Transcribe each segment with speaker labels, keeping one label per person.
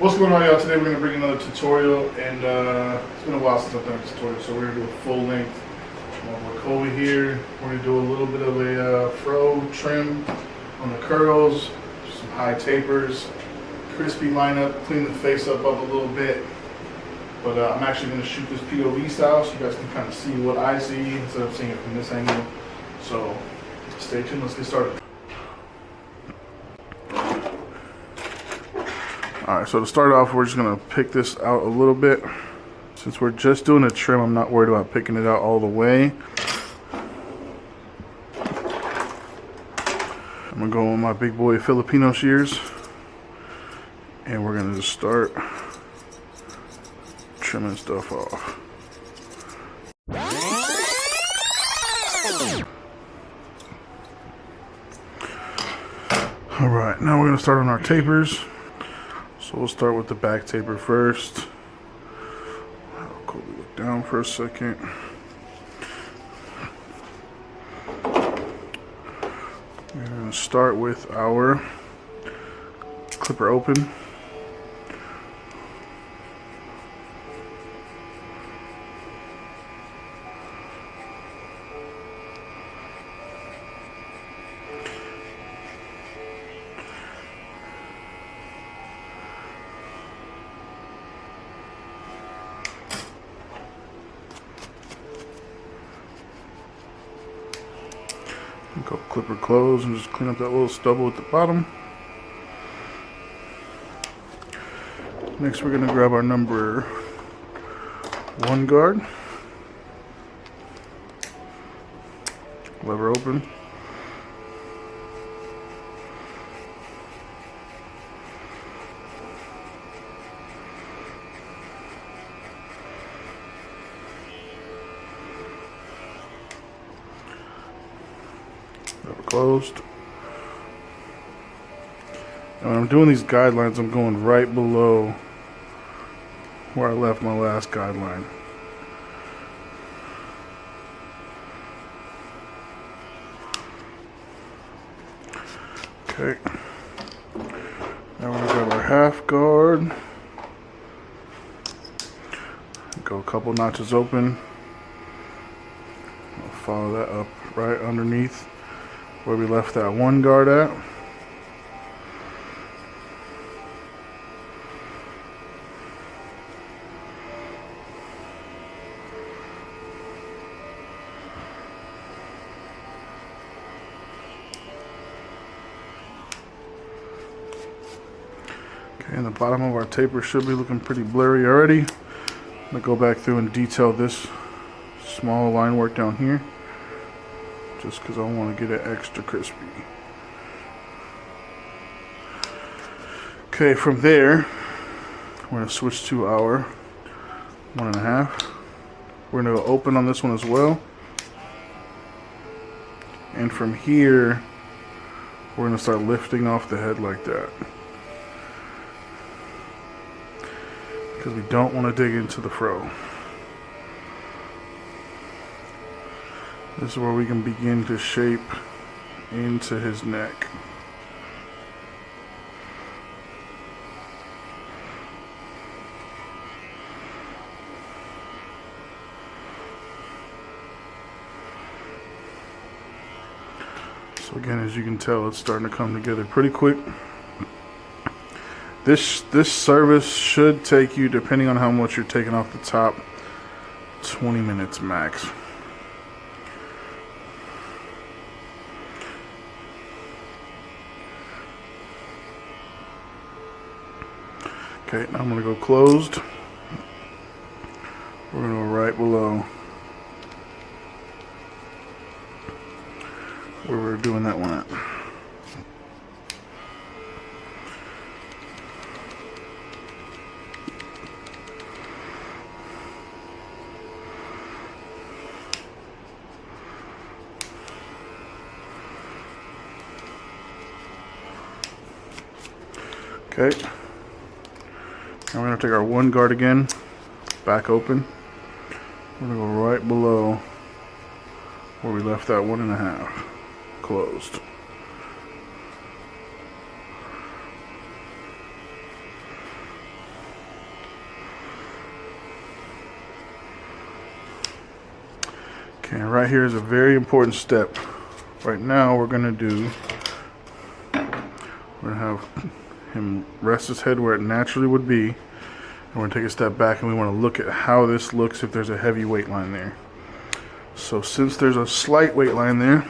Speaker 1: What's going on, y'all? Today we're going to bring another tutorial, and it's been a while since I've done a tutorial, so we're going to do a full length. Look over here, we're going to do a little bit of a fro trim on the curls, some high tapers, crispy lineup, clean the face up a little bit. But I'm actually going to shoot this POV style so you guys can kind of see what I see instead of seeing it from this angle. So stay tuned, let's get started. Alright, so to start off, we're just going to pick this out a little bit. Since we're just doing a trim, I'm not worried about picking it out all the way. I'm going to go with my big boy Filipino shears. And we're going to just start trimming stuff off. Alright, now we're going to start on our tapers. So we'll start with the back taper first. I'll go look down for a second. We're going to start with our clipper open. Go clipper close and just clean up that little stubble at the bottom. Next, we're going to grab our number 1 guard. Lever open. Lever closed. And when I'm doing these guidelines, I'm going right below where I left my last guideline. Okay. Now we're going to grab our half guard. Go a couple notches open. I'll follow that up right underneath where we left that 1 guard at. Okay, and the bottom of our taper should be looking pretty blurry already. I'm going to go back through and detail this small line work down here, just because I want to get it extra crispy. Okay, from there, we're going to switch to our 1.5. We're going to go open on this one as well. And from here, we're going to start lifting off the head like that. Because we don't want to dig into the fro. This is where we can begin to shape into his neck. So again, as you can tell, it's starting to come together pretty quick. This service should take you, depending on how much you're taking off the top, 20 minutes max. Okay, now I'm going to go closed. We're going to go right below where we're doing that one at. Okay. Now we're going to take our 1 guard again, back open. We're going to go right below where we left that 1.5 closed. And right here is a very important step. Right now we're gonna have him rest his head where it naturally would be. And we're gonna take a step back and we wanna look at how this looks if there's a heavy weight line there. So since there's a slight weight line there,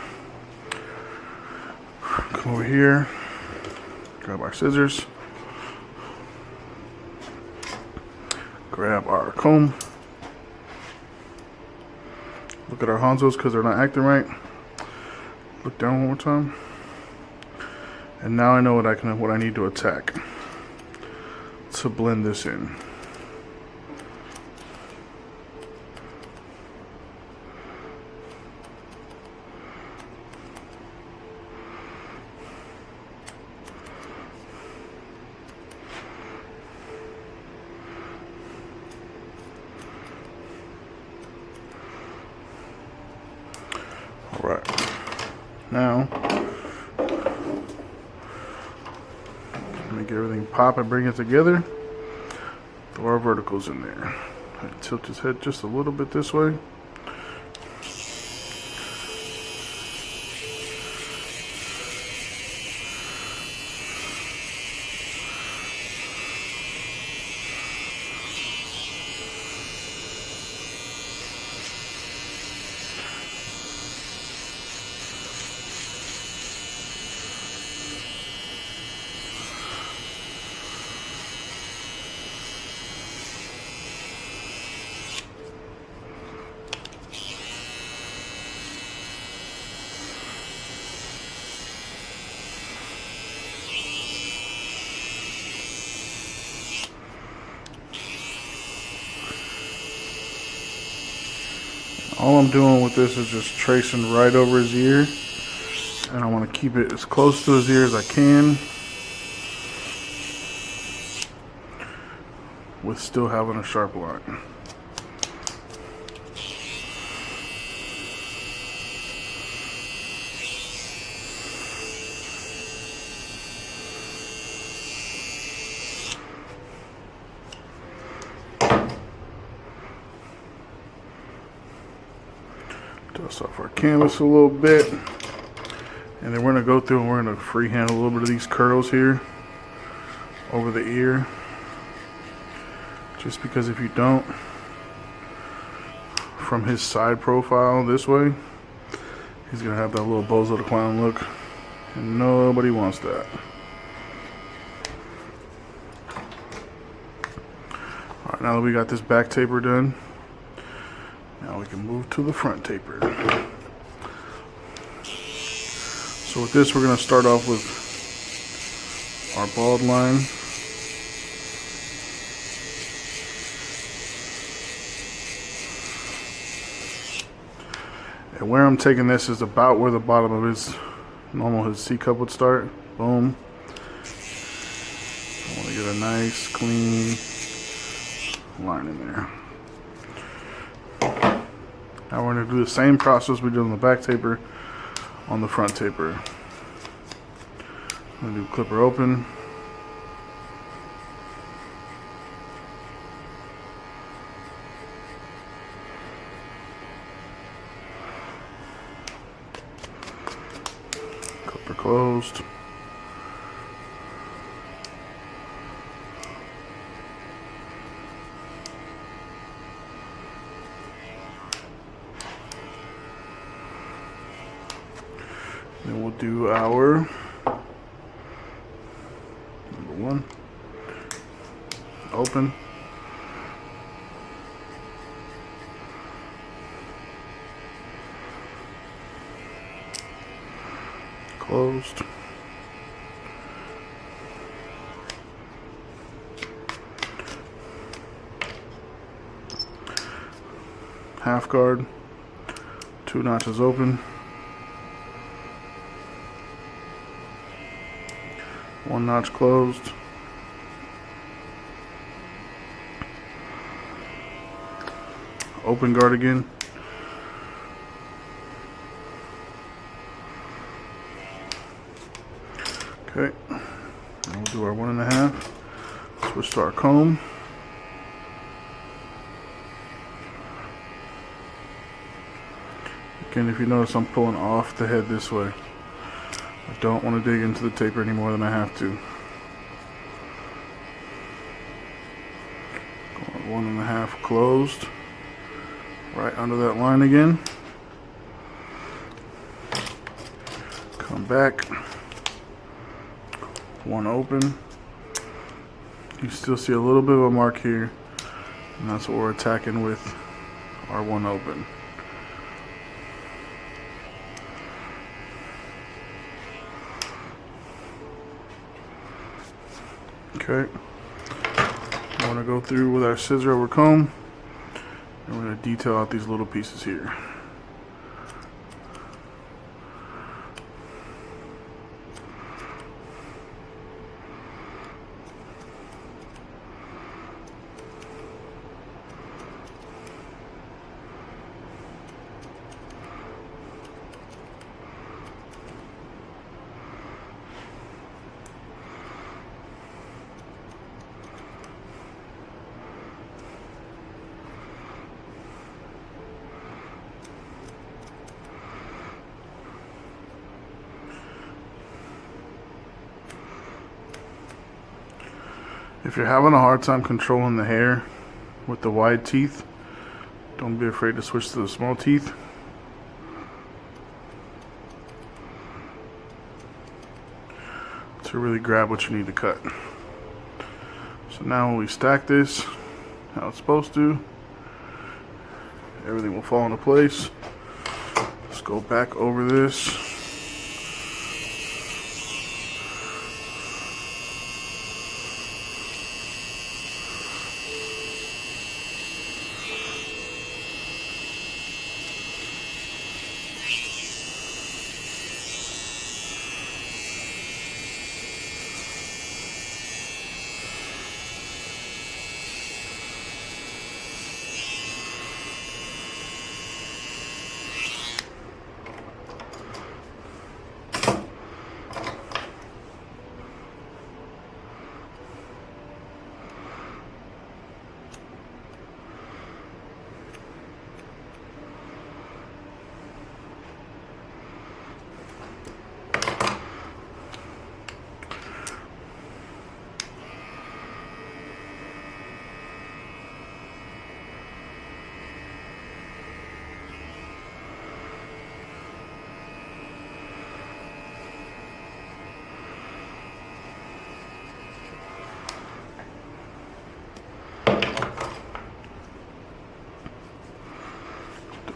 Speaker 1: come over here, grab our scissors, grab our comb, look at our Hanzos because they're not acting right. Look down one more time. And now I know what I need to attack to blend this in. All right. Now, make everything pop and bring it together. Throw our verticals in there. Tilt his head just a little bit this way. All I'm doing with this is just tracing right over his ear, and I want to keep it as close to his ear as I can with still having a sharp line. Dust off our canvas a little bit, and then we're going to go through and we're going to freehand a little bit of these curls here over the ear, just because if you don't, from his side profile this way, he's going to have that little Bozo the Clown look, and nobody wants that. Alright, now that we got this back taper done, now we can move to the front taper. So with this, we're going to start off with our bald line. And where I'm taking this is about where the bottom of his C cup would start. Boom. I want to get a nice clean line in there. Now we're going to do the same process we did on the back taper on the front taper. I'm going to do clipper open. Clipper closed. Then we'll do our number one, open, closed, half guard, 2 notches open, 1 notch closed, open guard again, okay, and we'll do our 1.5, switch to our comb, Again, if you notice, I'm pulling off the head this way. I don't want to dig into the taper any more than I have to. Going 1.5 closed. Right under that line again. Come back. 1 open. You still see a little bit of a mark here, and that's what we're attacking with our 1 open. Okay. I want to go through with our scissor over comb, and we're going to detail out these little pieces here. If you're having a hard time controlling the hair with the wide teeth, don't be afraid to switch to the small teeth. To really grab what you need to cut. So now when we stack this how it's supposed to, everything will fall into place. Let's go back over this.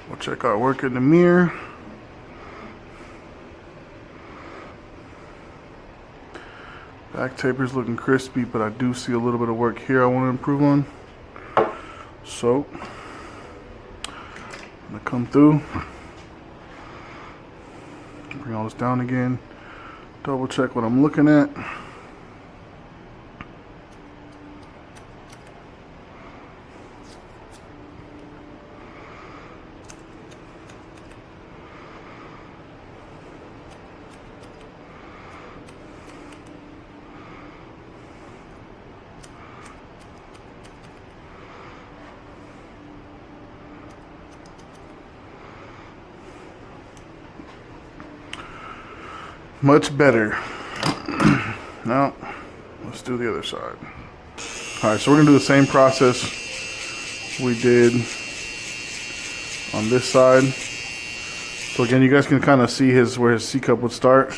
Speaker 1: We'll check our work in the mirror. Back taper's looking crispy, but I do see a little bit of work here I want to improve on. So, I'm going to come through, bring all this down again, double check what I'm looking at. Much better. Now, let's do the other side. Alright, so we're going to do the same process we did on this side. So again, you guys can kind of see where his C cup would start.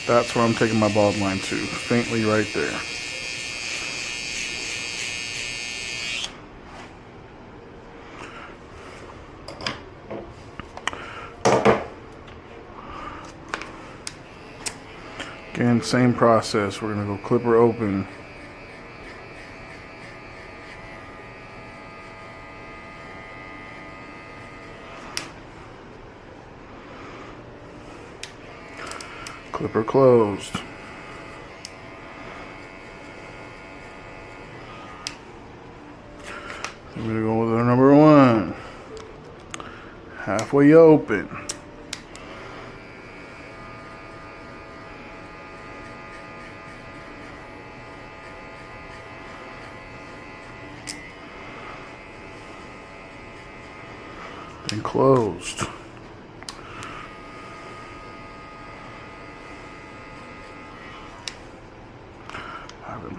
Speaker 1: That's where I'm taking my bald line to, faintly right there. Again, same process. We're going to go clipper open. Clipper closed. I'm going to go with our number 1. Halfway open. And closed.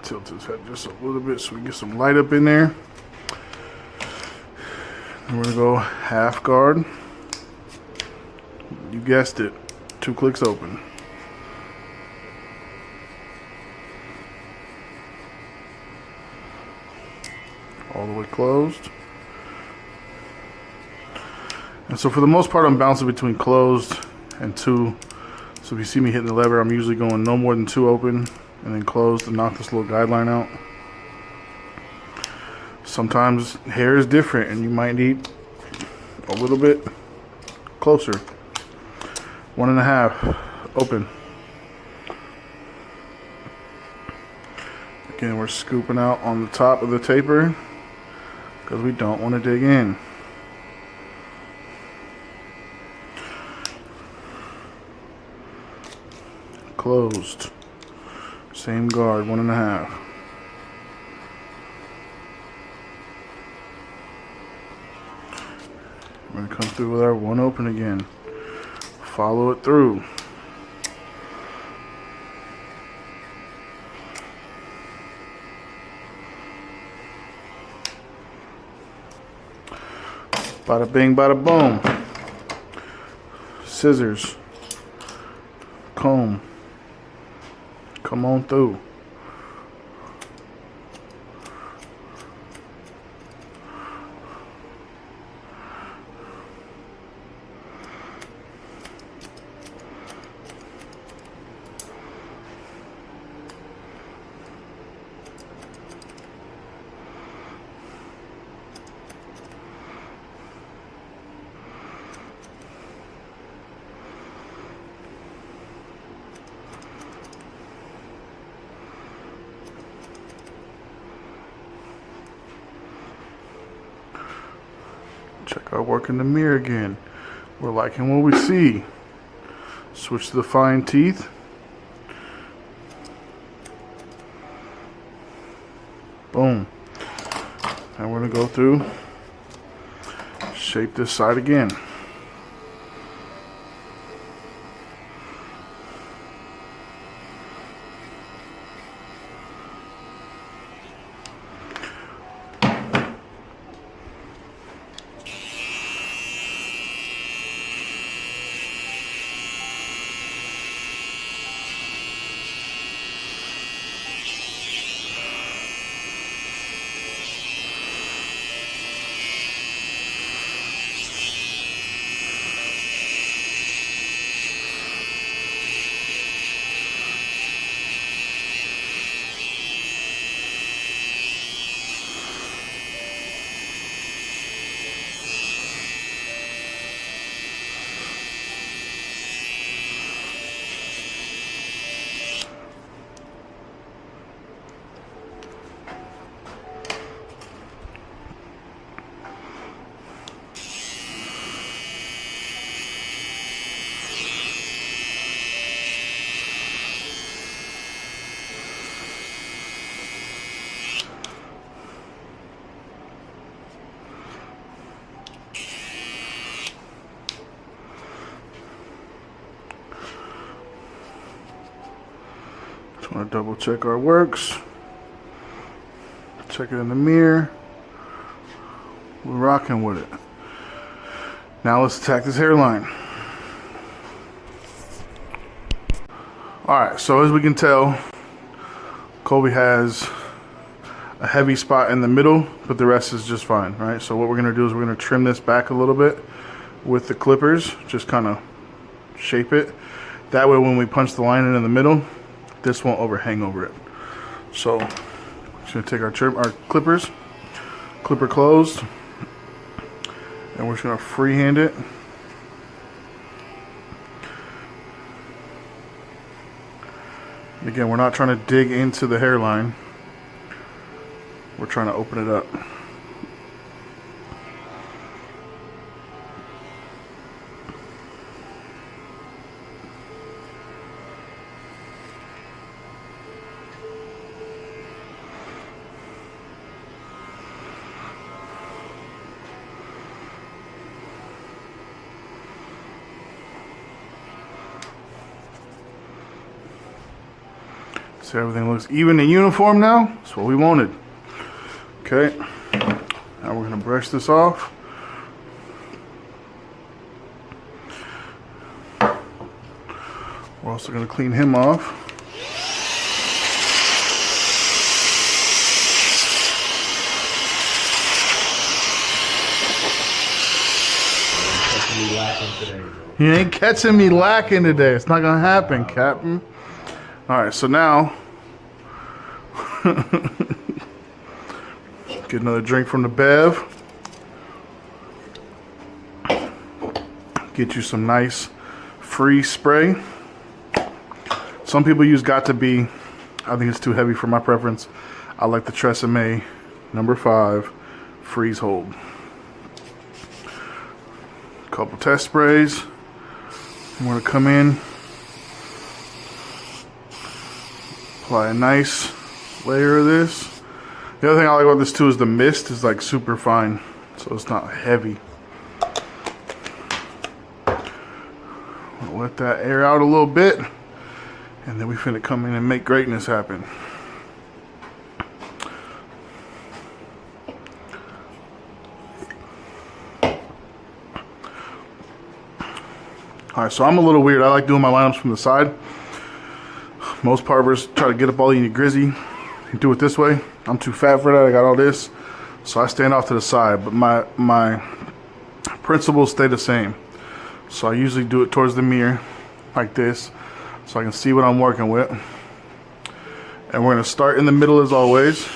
Speaker 1: tilt his head just a little bit so we get some light up in there. And we're gonna go half guard. You guessed it, 2 clicks open. All the way closed. And so for the most part, I'm bouncing between closed and 2. So if you see me hitting the lever, I'm usually going no more than 2 open and then closed to knock this little guideline out. Sometimes hair is different and you might need a little bit closer. 1.5 open. Again, we're scooping out on the top of the taper because we don't want to dig in. Closed. Same guard, 1.5. We're going to come through with our 1 open again. Follow it through. Bada bing, bada boom. Scissors. Comb. Come on through. Check our work in the mirror again. We're liking what we see. Switch to the fine teeth. Boom. And we're going to go through, shape this side again. Just want to double check our works. Check it in the mirror. We're rocking with it. Now let's attack this hairline. Alright, so as we can tell, Kobe has a heavy spot in the middle, but the rest is just fine, right? So what we're going to do is we're going to trim this back a little bit with the clippers, just kind of shape it. That way when we punch the line in the middle, this won't overhang over it. So we're just going to take our clippers, clipper closed, and we're just going to freehand it. Again, we're not trying to dig into the hairline. We're trying to open it up. So everything looks even and uniform now. That's what we wanted. Okay. Now we're gonna brush this off. We're also gonna clean him off. You ain't catching me lacking today. It's not gonna happen, Captain. Alright, so now get another drink from the Bev. Get you some nice free spray. Some people use Got to Be. I think it's too heavy for my preference. I like the Tresemme number 5 freeze hold. Couple test sprays. I'm going to come in, apply a nice layer of this. The other thing I like about this too is the mist is like super fine, so it's not heavy. I'll let that air out a little bit, and then we finna come in and make greatness happen. Alright, so I'm a little weird. I like doing my lineups from the side. Most barbers try to get up all the grizzy and do it this way. I'm too fat for that. I got all this. So I stand off to the side. But my principles stay the same. So I usually do it towards the mirror like this, so I can see what I'm working with. And we're going to start in the middle as always.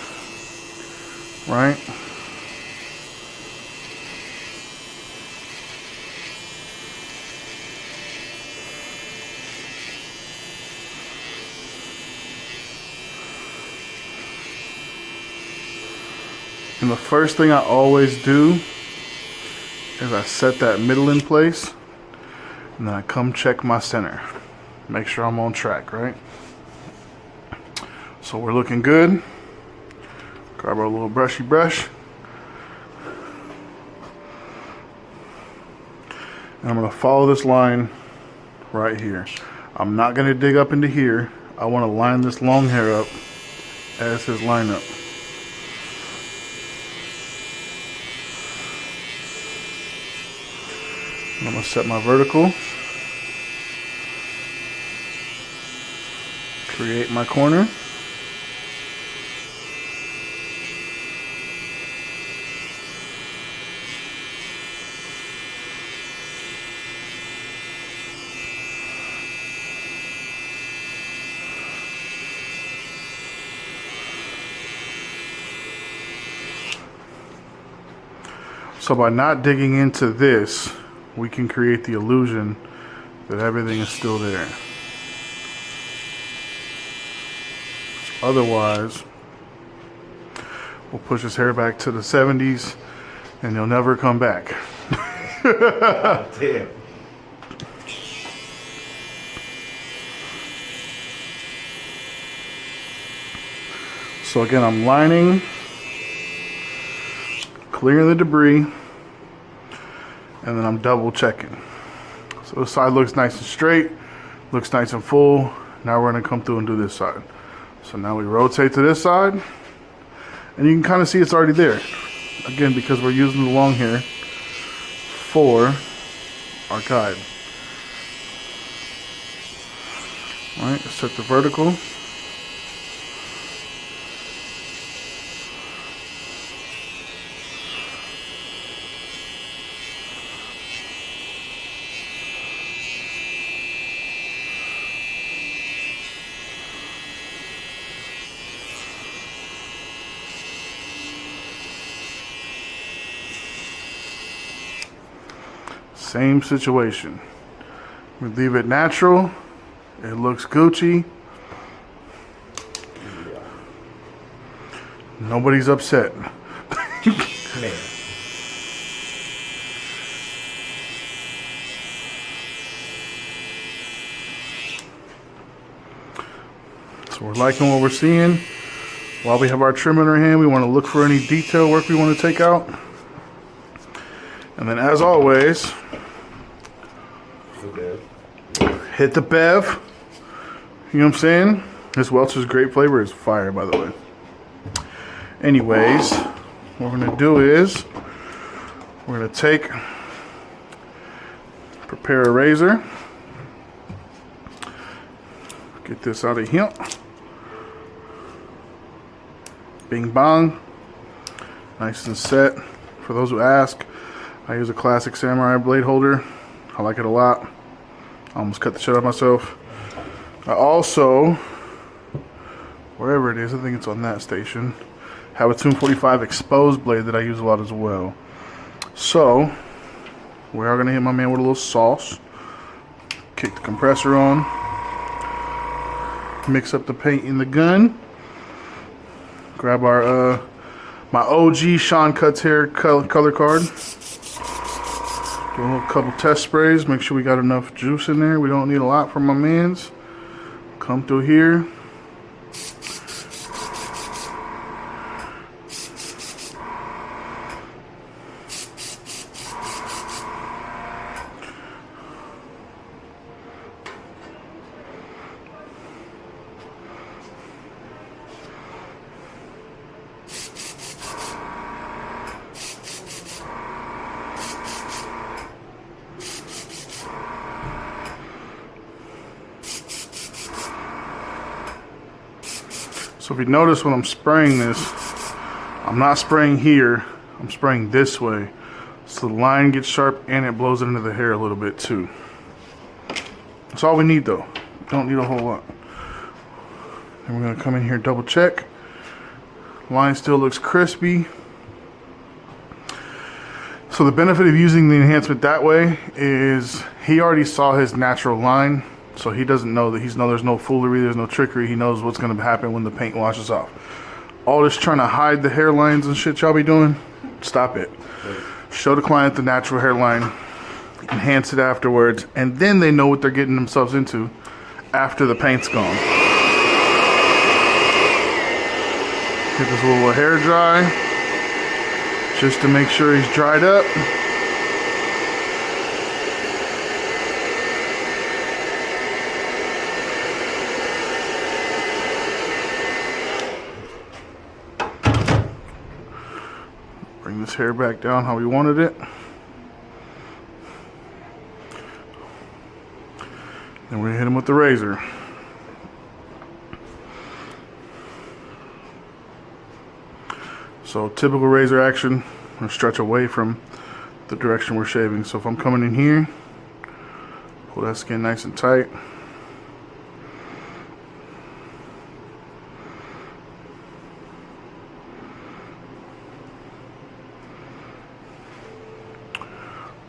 Speaker 1: Right? And the first thing I always do is I set that middle in place, and then I come check my center. Make sure I'm on track, right? So we're looking good. Grab our little brushy brush. And I'm gonna follow this line right here. I'm not gonna dig up into here. I wanna line this long hair up as his lineup. I'm going to set my vertical, create my corner, so by not digging into this, we can create the illusion that everything is still there. Otherwise, we'll push his hair back to the 70s and he'll never come back.
Speaker 2: Damn.
Speaker 1: So again, I'm lining, clearing the debris, and then I'm double checking. So this side looks nice and straight, looks nice and full. Now we're gonna come through and do this side. So now we rotate to this side, and you can kind of see it's already there. Again, because we're using the long hair for our guide. All right, set the vertical. Same situation. We leave it natural. It looks Gucci. Nobody's upset.
Speaker 2: Man.
Speaker 1: So we're liking what we're seeing. While we have our trim in our hand, we want to look for any detail work we want to take out. And then as always, hit the Bev. You know what I'm saying? This Welch's grape flavor is fire, by the way. Anyways, what we're gonna do is we're gonna prepare a razor. Get this out of here. Bing bong. Nice and set. For those who ask, I use a classic samurai blade holder. I like it a lot. I almost cut the shit out of myself. I also, wherever it is, I think it's on that station, have a 245 exposed blade that I use a lot as well. So, we are going to hit my man with a little sauce. Kick the compressor on. Mix up the paint in the gun. Grab our my OG Sean Cuts Hair color card. Do a couple test sprays. Make sure we got enough juice in there. We don't need a lot from my mans. Come through here. So if you notice when I'm spraying this, I'm not spraying here, I'm spraying this way. So the line gets sharp and it blows it into the hair a little bit too. That's all we need though. Don't need a whole lot. And we're gonna come in here, double check. Line still looks crispy. So the benefit of using the enhancement that way is he already saw his natural line. So he doesn't know that there's no foolery, there's no trickery. He knows what's going to happen when the paint washes off. All this trying to hide the hairlines and shit y'all be doing, stop it. Show the client the natural hairline, enhance it afterwards, and then they know what they're getting themselves into after the paint's gone. Get this little hair dry, just to make sure he's dried up. Bring this hair back down how we wanted it. Then we're gonna hit him with the razor. So typical razor action, I'm gonna stretch away from the direction we're shaving. So if I'm coming in here, pull that skin nice and tight.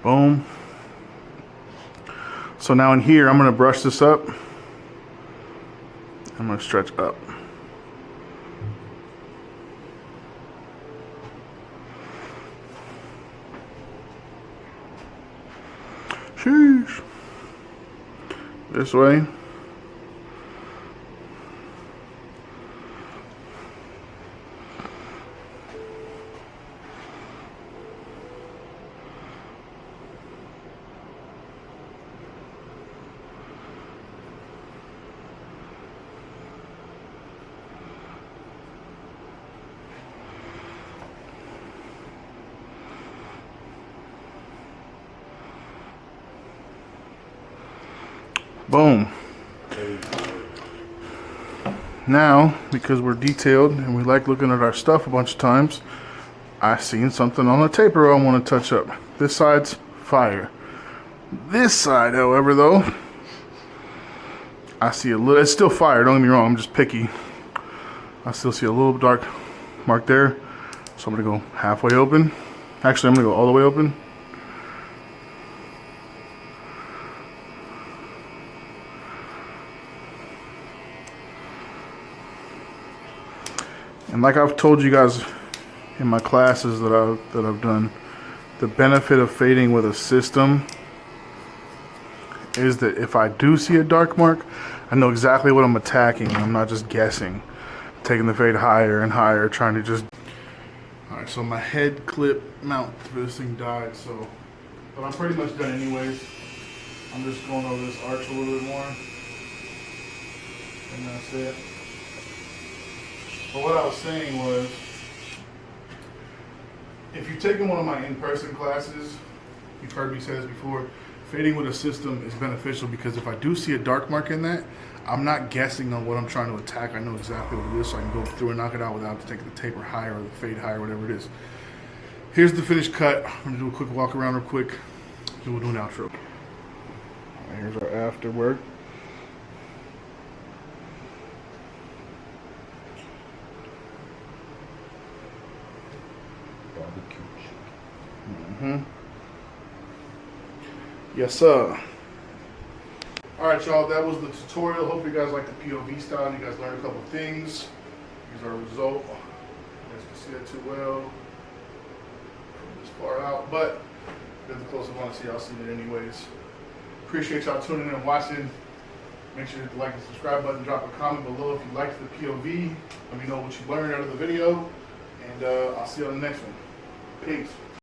Speaker 1: Boom. So now in here, I'm going to brush this up. I'm going to stretch up. Sheesh. This way. Boom. Now, because we're detailed and we like looking at our stuff a bunch of times, I seen something on the taper I want to touch up. This side's fire. This side, however, though, I see a little, it's still fire, don't get me wrong, I'm just picky. I still see a little dark mark there. So I'm going to go halfway open. Actually, I'm going to go all the way open. And like I've told you guys in my classes that I've done, the benefit of fading with a system is that if I do see a dark mark, I know exactly what I'm attacking. I'm not just guessing, taking the fade higher and higher, trying to just. All right, so my head clip mount for this thing died, so, but I'm pretty much done anyways. I'm just going over this arch a little bit more, and that's it. But what I was saying was, if you're taking one of my in-person classes, you've heard me say this before, fading with a system is beneficial because if I do see a dark mark in that, I'm not guessing on what I'm trying to attack. I know exactly what it is, so I can go through and knock it out without taking the taper higher or the fade higher, whatever it is. Here's the finished cut. I'm gonna do a quick walk around real quick, then we'll do an outro. All right, here's our after work.
Speaker 2: Barbecue
Speaker 1: chicken. Yes, sir. Alright, y'all, that was the tutorial. Hope you guys like the POV style. You guys learned a couple things. Here's our result. You guys can see that too well from this far out, but if the closer one to see, I'll see it anyways. Appreciate y'all tuning in and watching. Make sure to hit the like and subscribe button. Drop a comment below if you liked the POV. Let me know what you learned out of the video, and I'll see you on the next one. Peace.